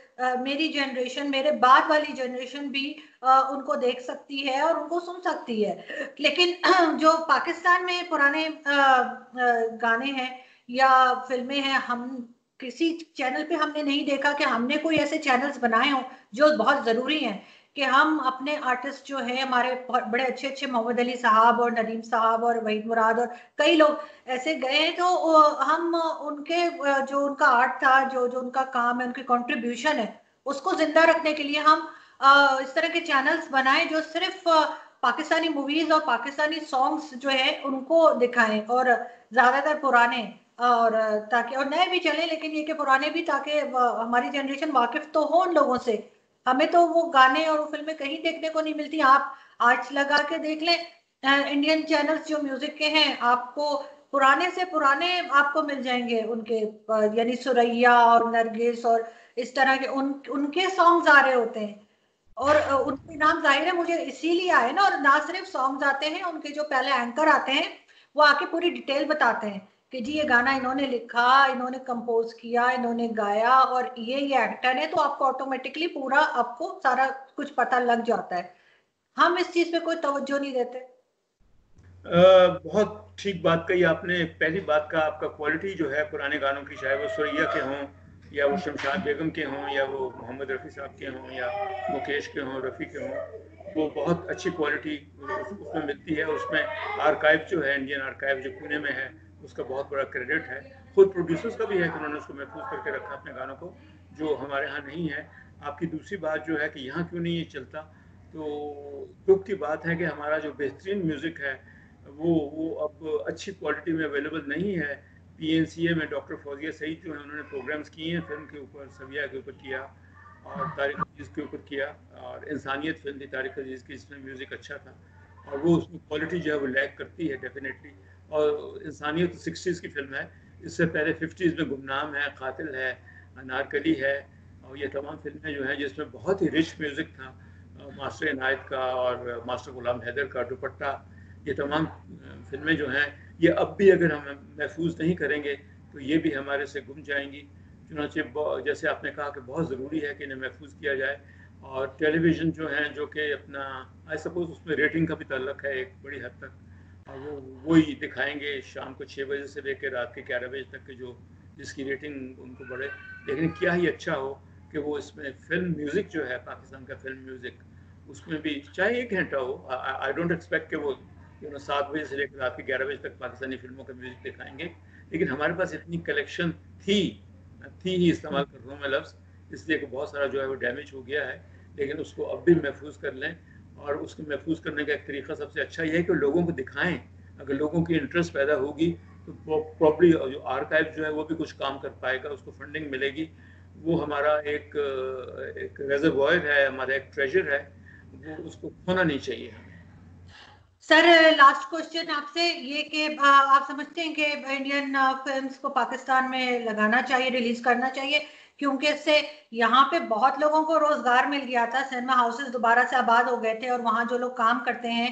मेरी जनरेशन, मेरे बाद वाली जनरेशन भी उनको देख सकती है और उनको सुन सकती है। लेकिन जो पाकिस्तान में पुराने गाने हैं या फिल्में हैं, हम किसी चैनल पे हमने नहीं देखा कि हमने कोई ऐसे चैनल्स बनाए हों जो बहुत जरूरी हैं कि हम अपने आर्टिस्ट जो है हमारे बहुत बड़े अच्छे अच्छे मोहम्मद अली साहब और नदीम साहब और वहीद मुराद और कई लोग ऐसे गए हैं, तो हम उनके जो उनका आर्ट था, जो जो उनका काम है, उनकी कंट्रीब्यूशन है, उसको जिंदा रखने के लिए हम इस तरह के चैनल्स बनाए जो सिर्फ पाकिस्तानी मूवीज और पाकिस्तानी सॉन्ग्स जो है उनको दिखाएं, और ज्यादातर पुराने, और ताकि और नए भी चले, लेकिन ये कि पुराने भी, ताकि हमारी जनरेशन वाकिफ तो हो उन लोगों से। हमें तो वो गाने और वो फिल्में कहीं देखने को नहीं मिलती। आप आज लगा के देख लें, इंडियन चैनल्स जो म्यूजिक के हैं, आपको पुराने से पुराने आपको मिल जाएंगे उनके, यानी सुरैया और नरगिस और इस तरह के उनके सॉन्ग्स आ रहे होते हैं। और उनके नाम जाहिर है मुझे इसीलिए आए ना, और ना सिर्फ सॉन्ग्स आते हैं, उनके जो पहले एंकर आते हैं वो आके पूरी डिटेल बताते हैं कि जी ये गाना इन्होंने लिखा, इन्होंने कंपोज किया, इन्होंने गाया, और ये एक्टर है, तो आपको ऑटोमेटिकली पूरा आपको सारा कुछ पता लग जाता है। हम इस चीज पे कोई तवज्जो नहीं देते। बहुत ठीक बात कही आपने। पहली बात का आपका क्वालिटी जो है पुराने गानों की, चाहे वो सुरैया के हों या वो शमशाद बेगम के हों या वो मोहम्मद रफ़ी साहब के हों या मुकेश के हों, रफ़ी के हों, वो बहुत अच्छी क्वालिटी उसमें मिलती है। उसमें आर्काइव जो है, इंडियन आर्काइव जो पुणे में है, उसका बहुत बड़ा क्रेडिट है। खुद प्रोड्यूसर्स का भी है कि उन्होंने उसको महफूज करके रखा अपने गानों को, जो हमारे यहाँ नहीं है। आपकी दूसरी बात जो है कि यहाँ क्यों नहीं ये चलता, तो दुख की बात है कि हमारा जो बेहतरीन म्यूज़िक है वो अब अच्छी क्वालिटी में अवेलेबल नहीं है। पीएनसीए में डॉक्टर फौजिया सईद जो है उन्होंने प्रोग्राम्स किए हैं फिल्म के ऊपर, सविया के ऊपर किया और तारिक अजीज़ के ऊपर किया, और इंसानियत फिल्म थी तारिक अजीज़ की, जिसमें म्यूज़िक अच्छा था, और वो उसमें क्वालिटी जो है वो लैग करती है डेफिनेटली। और इंसानियत 60s की फिल्म है, इससे पहले 50s में गुमनाम है, कातिल है, अनारकली है, और ये तमाम फिल्में जो हैं जिसमें बहुत ही रिच म्यूज़िक था, मास्टर इनायत का और मास्टर गुलाम हैदर का दुपट्टा, ये तमाम फिल्में जो हैं ये अब भी अगर हम महफूज नहीं करेंगे तो ये भी हमारे से गुम जाएंगी। चुनांचे जैसे आपने कहा कि बहुत ज़रूरी है कि इन्हें महफूज किया जाए। और टेलीविज़न जो हैं जो कि अपना आई सपोज उसमें रेटिंग का भी ताल्लुक है एक बड़ी हद तक, और वही दिखाएंगे शाम को 6 बजे से लेकर रात के 11 बजे तक के जो जिसकी रेटिंग उनको बढ़े। लेकिन क्या ही अच्छा हो कि वो इसमें फिल्म म्यूज़िक जो है, पाकिस्तान का फिल्म म्यूज़िक, उसमें भी चाहे 1 घंटा हो, आई डोंट एक्सपेक्ट कि वो 7 बजे से लेकर रात के 11 बजे तक पाकिस्तानी फिल्मों का म्यूज़िक दिखाएंगे, लेकिन हमारे पास इतनी कलेक्शन थी ही, इस्तेमाल कर रहा हूँ मैं लफ्ज़ इसलिए कि बहुत सारा जो है वो डैमेज हो गया है, लेकिन उसको अब भी महफूज कर लें और उसको महफूज करने का एक तरीका सबसे अच्छा ये है कि लोगों को दिखाएं। अगर लोगों की इंटरेस्ट पैदा होगी तो प्रॉब्ली जो आर्काइव जो है वो भी कुछ काम कर पाएगा, उसको फंडिंग मिलेगी। वो हमारा एक रेजर्वॉयर है, हमारा एक ट्रेजर है, वो उसको खोना नहीं चाहिए हमें। सर लास्ट क्वेश्चन आपसे ये कि आप समझते हैं कि इंडियन फिल्म्स को पाकिस्तान में लगाना चाहिए, रिलीज करना चाहिए, क्योंकि इससे यहाँ पे बहुत लोगों को रोजगार मिल गया था, सिनेमा हाउसेस दोबारा से आबाद हो गए थे, और वहाँ जो लोग काम करते हैं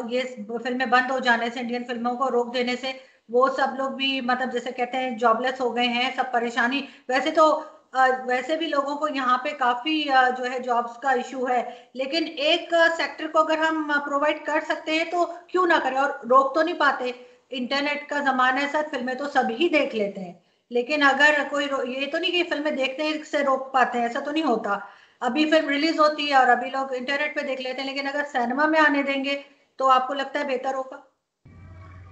ये फिल्में बंद हो जाने से, इंडियन फिल्मों को रोक देने से, वो सब लोग भी मतलब जैसे कहते हैं जॉबलेस हो गए हैं, सब परेशानी। वैसे तो वैसे भी लोगों को यहाँ पे काफी जो है जॉब्स का इशू है, लेकिन एक सेक्टर को अगर हम प्रोवाइड कर सकते हैं तो क्यों ना करें, और रोक तो नहीं पाते, इंटरनेट का जमाना है सर, फिल्में तो सभी देख लेते हैं, लेकिन अगर कोई ये तो नहीं कि फिल्में देखते हैं से रोक पाते हैं, ऐसा तो नहीं होता। अभी फिल्म रिलीज होती है और अभी लोग इंटरनेट पे देख लेते हैं, लेकिन अगर सिनेमा में आने देंगे तो आपको लगता है बेहतर होगा?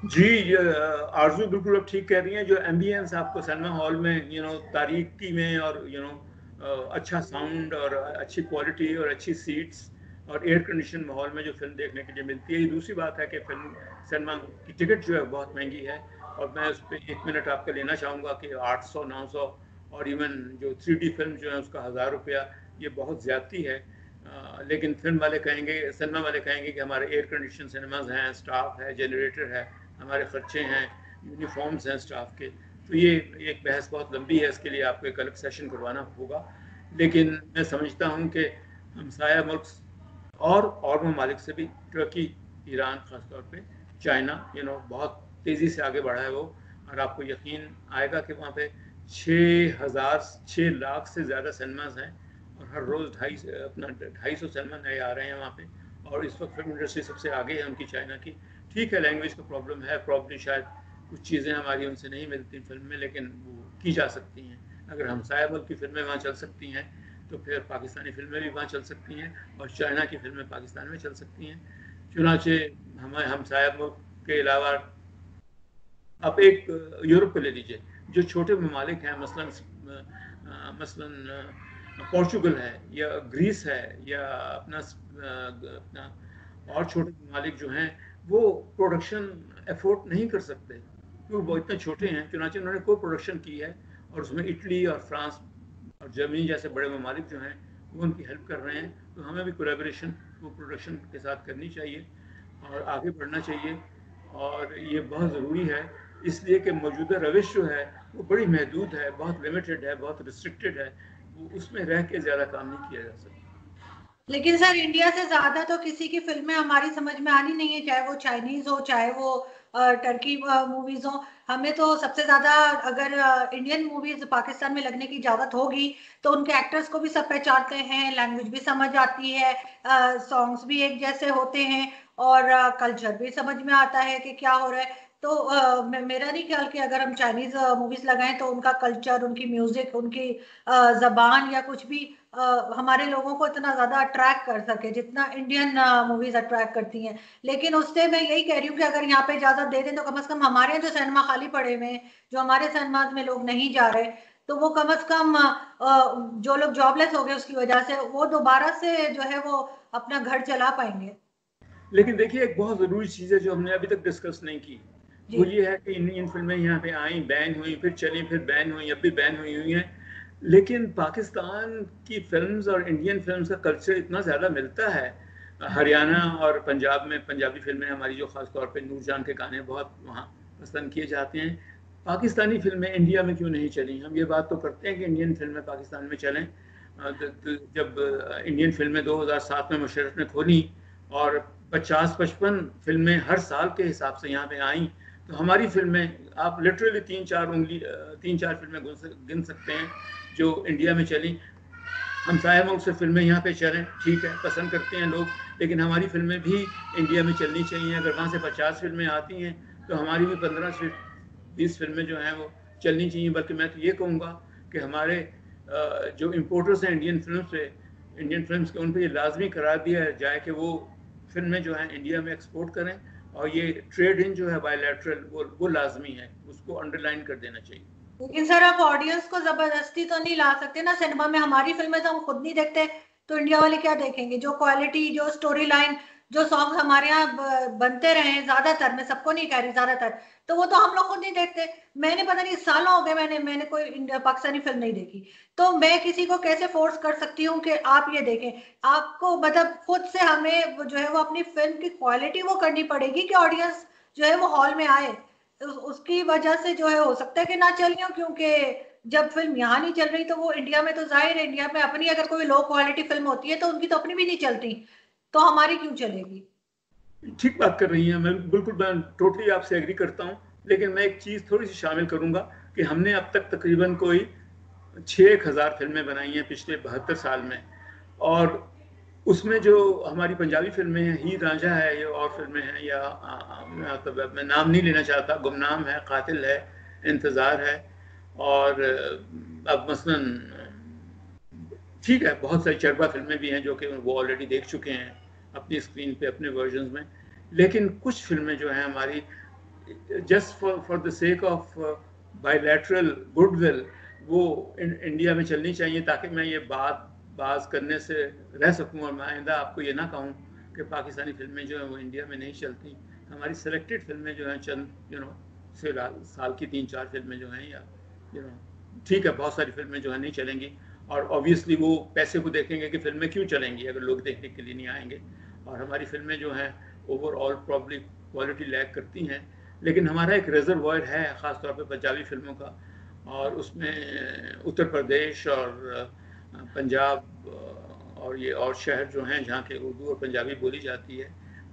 जी, आरजू बिल्कुल अब ठीक कह रही हैं। जो एम्बियंस आपको सिनेमा हॉल में तारीकी में और अच्छा साउंड और अच्छी क्वालिटी और अच्छी सीट्स और एयर कंडीशन माहौल में जो फिल्म देखने के लिए मिलती है। ये दूसरी बात है कि फिल्म सिनेमा की टिकट जो है बहुत महंगी है, और मैं उस पर 1 मिनट आपका लेना चाहूँगा कि 800 900 और इवन जो 3D फिल्म जो है उसका 1000 रुपया, ये बहुत ज़्यादती है। लेकिन फिल्म वाले कहेंगे, सिनेमा वाले कहेंगे कि हमारे एयर कंडीशन सिनेमाज हैं, स्टाफ है, जनरेटर है, हमारे खर्चे हैं, यूनिफॉर्म्स हैं स्टाफ के। तो ये एक बहस बहुत लंबी है, इसके लिए आपको एक अलग सेशन करवाना होगा। लेकिन मैं समझता हूँ कि हमसाया मुल्क और ममालिक से भी, तुर्की, ईरान ख़ासतौर पे, चाइना बहुत तेज़ी से आगे बढ़ा है वो। और आपको यकीन आएगा कि वहाँ पे 6 लाख से ज़्यादा सिनेमाज हैं, और हर रोज़ 250 सिनेमा नए आ रहे हैं वहाँ पे। और इस वक्त फिल्म इंडस्ट्री सबसे आगे है उनकी, चाइना की। ठीक है, लैंग्वेज का प्रॉब्लम है, प्रॉब्लम शायद कुछ चीज़ें हमारी उनसे नहीं मिलती फिल्म में, लेकिन वो की जा सकती हैं। अगर हमसाया मुल्क की फिल्में वहाँ चल सकती हैं तो फिर पाकिस्तानी फिल्में भी वहाँ चल सकती हैं, और चाइना की फिल्में पाकिस्तान में चल सकती हैं। चुनाचे हमें हमसाया मुल्क के अलावा आप एक यूरोप को ले लीजिए, जो छोटे ममालिक हैं, मसलन पोर्चुगल है या ग्रीस है या अपना और छोटे ममालिक जो हैं, वो प्रोडक्शन एफोर्ड नहीं कर सकते क्योंकि वो इतने छोटे हैं। चुनाचे उन्होंने कोई प्रोडक्शन की है, और उसमें इटली और फ्रांस और जर्मनी जैसे बड़े ममालिक जो हैं वो उनकी हेल्प कर रहे हैं। तो हमें भी कोलैबोरेशन वो प्रोडक्शन के साथ करनी चाहिए और आगे बढ़ना चाहिए, और ये बहुत ज़रूरी है, इसलिए कि मौजूदा रविश जो है वो बड़ी महदूद है, बहुत लिमिटेड है, बहुत रिस्ट्रिक्टेड है, वो उसमें रह के ज़्यादा काम नहीं किया जा सकता। लेकिन सर इंडिया से ज्यादा तो किसी की फिल्में हमारी समझ में आनी नहीं है, चाहे वो चाइनीज हो, चाहे वो टर्की मूवीज हो। हमें तो सबसे ज्यादा अगर इंडियन मूवीज पाकिस्तान में लगने की इजाजत होगी तो उनके एक्टर्स को भी सब पहचानते हैं, लैंग्वेज भी समझ आती है, सॉन्ग्स भी एक जैसे होते हैं, और कल्चर भी समझ में आता है कि क्या हो रहा है। तो मेरा नहीं ख्याल कि अगर हम चाइनीज मूवीज लगाएं तो उनका कल्चर, उनकी म्यूजिक, उनकी जबान या कुछ भी हमारे लोगों को इतना ज्यादा अट्रैक्ट कर सके जितना इंडियन मूवीज अट्रैक्ट करती हैं। लेकिन उससे मैं यही कह रही हूँ कि अगर यहाँ पे इजाजत दे दें तो कम से कम हमारे यहाँ जो सिनेमा खाली पड़े हुए हैं, जो हमारे सिनेमा में लोग नहीं जा रहे, तो वो कम से कम जो लोग जॉबलेस हो गए उसकी वजह से, वो दोबारा से जो है वो अपना घर चला पाएंगे। लेकिन देखिए, एक बहुत ज़रूरी चीज़ है जो हमने अभी तक डिस्कस नहीं की, वो ये है कि इंडियन फिल्में यहाँ पे आई, बैन हुई, फिर चली, फिर बैन हुई, अब भी बैन हुई हैं। लेकिन पाकिस्तान की फिल्म्स और इंडियन फिल्म्स का कल्चर इतना ज़्यादा मिलता है। हरियाणा और पंजाब में पंजाबी फिल्में हमारी, जो ख़ास तौर पे नूरजान के गाने बहुत वहाँ पसंद किए जाते हैं। पाकिस्तानी फिल्में इंडिया में क्यों नहीं चली? हम ये बात तो करते हैं कि इंडियन फिल्में पाकिस्तान में चलें। जब इंडियन फिल्में 2007 में मुशर्रफ ने खोली और 50-55 फिल्में हर साल के हिसाब से यहाँ पे आई, तो हमारी फिल्में आप लिटरली 3-4 फिल्में गिन सकते हैं जो इंडिया में चली। हमसाया मुल्क से फिल्में यहाँ पे चलें, ठीक है, पसंद करते हैं लोग, लेकिन हमारी फिल्में भी इंडिया में चलनी चाहिए। अगर वहाँ से 50 फिल्में आती हैं तो हमारी भी 15 से 20 फिल्में जो हैं वो चलनी चाहिए। बल्कि मैं तो ये कहूँगा कि हमारे जो इम्पोर्टर्स हैं इंडियन फिल्म्स के, उन पर ये लाजमी करार दिया जाए कि वो फिल्में जो हैं इंडिया में एक्सपोर्ट करें, और ये ट्रेड इन जो है बायलैटरल, वो लाजमी है, उसको अंडरलाइन कर देना चाहिए। लेकिन सर आप ऑडियंस को जबरदस्ती तो नहीं ला सकते ना सिनेमा में, हमारी फिल्में तो हम खुद नहीं देखते, तो इंडिया वाले क्या देखेंगे? जो क्वालिटी, जो स्टोरी लाइन, जो सॉन्ग हमारे यहाँ बनते रहे हैं ज्यादातर, मैं सबको नहीं कह रही, ज्यादातर, तो वो तो हम लोग खुद नहीं देखते। मैंने पता नहीं सालों हो गए मैंने कोई पाकिस्तानी फिल्म नहीं देखी, तो मैं किसी को कैसे फोर्स कर सकती हूँ कि आप ये देखें? आपको मतलब खुद से हमें जो है वो अपनी फिल्म की क्वालिटी वो करनी पड़ेगी कि ऑडियंस जो है वो हॉल में आए। उसकी वजह से जो है हो सकता है कि ना चलिए, क्योंकि जब फिल्म यहाँ नहीं चल रही तो वो इंडिया में तो जाहिर है, इंडिया में अपनी अगर कोई लो क्वालिटी फिल्म होती है तो उनकी तो अपनी भी नहीं चलती, तो हमारी क्यों चलेगी? ठीक बात कर रही हैं, मैं टोटली आपसे एग्री करता हूँ। लेकिन मैं एक चीज़ थोड़ी सी शामिल करूँगा कि हमने अब तक तकरीबन कोई 6,000 फिल्में बनाई हैं पिछले 72 साल में, और उसमें जो हमारी पंजाबी फिल्में हैं, हीर रांझा है, ये और फिल्में हैं, या मतलब मैं नाम नहीं लेना चाहता, गुमनाम है, कातिल है, इंतज़ार है, और अब मसलन ठीक है, बहुत सारी चरबा फिल्में भी हैं जो कि वो ऑलरेडी देख चुके हैं अपनी स्क्रीन पे अपने वर्जन में। लेकिन कुछ फिल्में जो हैं हमारी, just for the sake of bilateral goodwill, वो इंडिया में चलनी चाहिए, ताकि मैं ये बात करने से रह सकूं और मैं आइंदा आपको ये ना कहूं कि पाकिस्तानी फिल्में जो हैं वो इंडिया में नहीं चलती। हमारी सेलेक्टेड फिल्में जो हैं, चंद से साल की 3-4 फिल्में जो हैं, या ठीक है, बहुत सारी फिल्में जो है नहीं चलेंगी, और ऑब्वियसली वो पैसे को देखेंगे कि फिल्में क्यों चलेंगी अगर लोग देखने के लिए नहीं आएंगे। और हमारी फिल्में जो हैं ओवरऑल प्रॉब्ली क्वालिटी लैग करती हैं, लेकिन हमारा एक रिजर्वायर है ख़ासतौर पे पंजाबी फिल्मों का, और उसमें उत्तर प्रदेश और पंजाब और ये और शहर जो हैं जहाँ के उर्दू और पंजाबी बोली जाती है,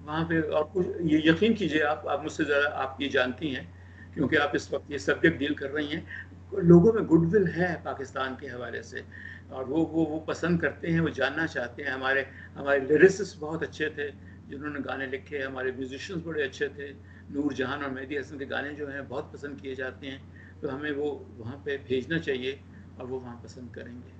वहाँ पे और कुछ, ये यकीन कीजिए, आप मुझसे ज़्यादा आप ये जानती हैं क्योंकि आप इस वक्त ये सब्जेक्ट डील कर रही हैं, लोगों में गुडविल है पाकिस्तान के हवाले से, और वो पसंद करते हैं, वो जानना चाहते हैं। हमारे हमारे लिरिसिस्ट बहुत अच्छे थे जिन्होंने गाने लिखे, हमारे म्यूजिशियंस बड़े अच्छे थे, नूर जहान और मेहदी हसन के गाने जो हैं बहुत पसंद किए जाते हैं, तो हमें वो वहाँ पे भेजना चाहिए और वो वहाँ पसंद करेंगे।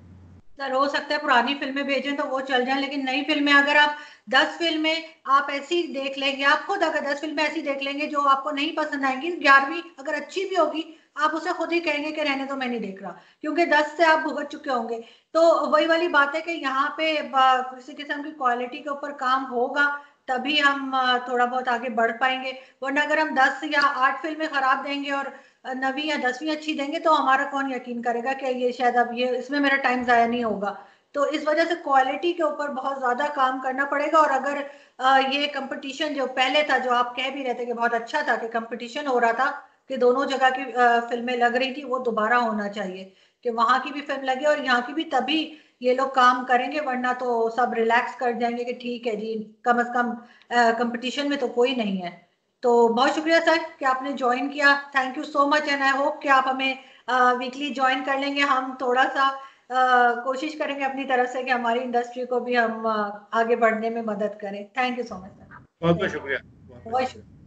सर हो सकता है पुरानी फिल्में भेजें तो वो चल जाएं, लेकिन नई फिल्में अगर आप 10 फिल्में आप ऐसी देख लेंगे, आप खुद अगर 10 फिल्में ऐसी देख लेंगे जो आपको नहीं पसंद आएंगी, 11वीं अगर अच्छी भी होगी आप उसे खुद ही कहेंगे कि रहने दो मैं नहीं देख रहा, क्योंकि 10 से आप भुगत चुके होंगे। तो वही वाली बात है कि यहाँ पे किसी किस्म की क्वालिटी के ऊपर काम होगा तभी हम थोड़ा बहुत आगे बढ़ पाएंगे, वरना अगर हम 10 या 8 फिल्में खराब देंगे और 9वीं या 10वीं अच्छी देंगे तो हमारा कौन यकीन करेगा कि ये शायद अब ये इसमें मेरा टाइम जाया नहीं होगा। तो इस वजह से क्वालिटी के ऊपर बहुत ज्यादा काम करना पड़ेगा। और अगर ये कंपटीशन जो पहले था, जो आप कह भी रहे थे कि बहुत अच्छा था कि कंपटीशन हो रहा था कि दोनों जगह की फिल्में लग रही थी, वो दोबारा होना चाहिए कि वहां की भी फिल्म लगे और यहाँ की भी, तभी ये लोग काम करेंगे, वरना तो सब रिलैक्स कर जाएंगे कि ठीक है जी, कम से कम कंपटीशन में तो कोई नहीं है। तो बहुत शुक्रिया सर कि आपने ज्वाइन किया, thank you so much, and I hope कि आप हमें वीकली ज्वाइन कर लेंगे। हम थोड़ा सा कोशिश करेंगे अपनी तरफ से कि हमारी इंडस्ट्री को भी हम आगे बढ़ने में मदद करें। Thank you so much sir. बहुत बहुत थैंक शुक्रिया, यू, बहुत बहुत बहुत शुक्रिया। शुक्रिया।